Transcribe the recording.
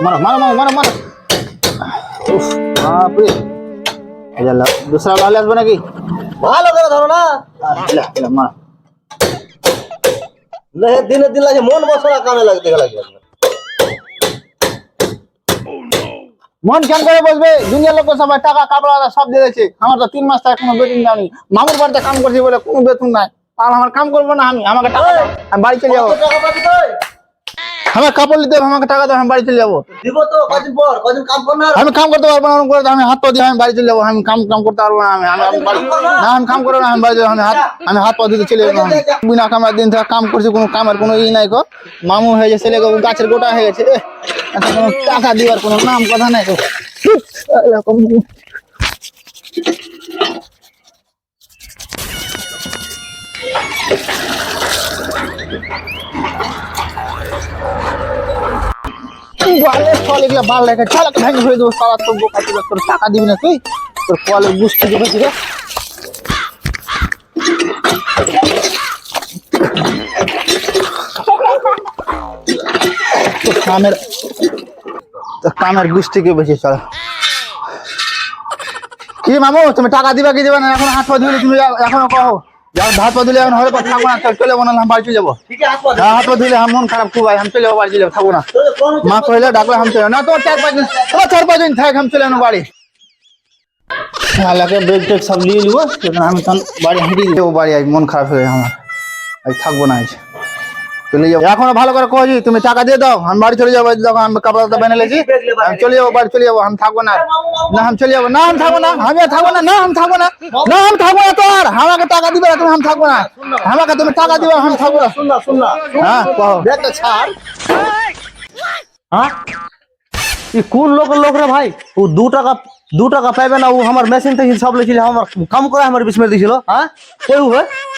मारो मारो मारो मारो मारो उफ, बाप रे चल दूसरा लाल बना की ভালো করে ধরো না। ले ले मार লে দিনে দিন লাগে মন বসরা কামে লাগে দেখা লাগে। मन কেন করে বসবে দুনিয়ার লোক সবাই টাকা কাপড় সব দিয়ে দিয়েছে আমার তো 3 মাস থেকে কোনো বেতন দাওনি মামুর বাড়িতে কাম করছি বলে কোনো বেতন নাই আর আমার কাম করব না আমি আমাকে টাকা দাও আমি বাড়ি চলে যাব কত টাকা পাবি তুই? আমার কাপড় নিতে হবে আমাকে টাকা দাও আমি বাড়ি চলে যাব দিব তো কদিন পর, কদিন কাম কর না। আমি কাম করতে পারবো না ওরকম করে আমি হাত পা দিয়ে আমি বাড়ি চলে যাব আমি কাম কাম করতে পারবো না আমি বাড়ি না আমি কাম করব না আমি বাড়ি যাব আমি হাত পা দিতে চলে যাব বিনা কামের দিন থেকে কাম করছি কোনো কামের কোনো ই নাই গো মামু হয়ে গেছে ছেলে গাছের গোটা হয়ে গেছে এখন কোনো টাকা দিবার কোনো নাম কথা নাই তো এরকম বালের ফল এগুলো ভাল লাগে চালাক ভেঙে হয়ে দেবো সারা তো বোকা তুই তোর টাকা দিবি না তুই তোর ফলের বুঝতে দিবি রে কামের গুষ্টিকে বেশি চল কি মামু তুমি টাকা দিবা কি দিবা না এখন হাত পা ধুলে তুমি এখনো কহো যাও হাত পা ধুলে এখন হলে কথা থাকবো না চলে যাবো না আমি বাড়ি চলে যাবো ঠিক আছে আসবো। হাত পা ধুলে মন খারাপ খুব ভাই আমি চলে যাবো বাড়ি চলে যাবো থাকবো না তোর কোন মা কহিলে ডাকলে আমি চলে যাবো না তোমার 4-5 দিন থাক আমি চলে যাবো বাড়ি শালাকে ব্রেক টেক সব নিয়ে নিবো সেখানে আমি তখন বাড়ি হেঁটে যাবো বাড়ি আজ মন খারাপ হয়ে আমার আজ থাকবো না আজ চলে যাবো এখনো ভালো করে কহি তুমি টাকা দিয়ে দাও আমি বাড়ি চলে যাবো যখন আমি কাপড় বেনে লেছি আমি চলে যাবো বাড়ি চলে যাবো আমি থাকবো না না আমি চলে যাবো না আমি থাকবো না আমি আর থাকবো না না আমি থাকবো না না আমি থাকবো না তোর আমাকে টাকা দিবে না তুমি আমি থাকবো না আমাকে তুমি টাকা দিবে আমি থাকবো না শুন না শুন না। হ্যাঁ কহো ব্যাগটা ছাড়। হ্যাঁ ই কোন লোক রে ভাই ও 2 টাকা পাইবে না ও আমার মেশিন থেকে সব লেছিল আমার কাম করে আমার বিস্ময় দিছিল হ্যাঁ কই হবে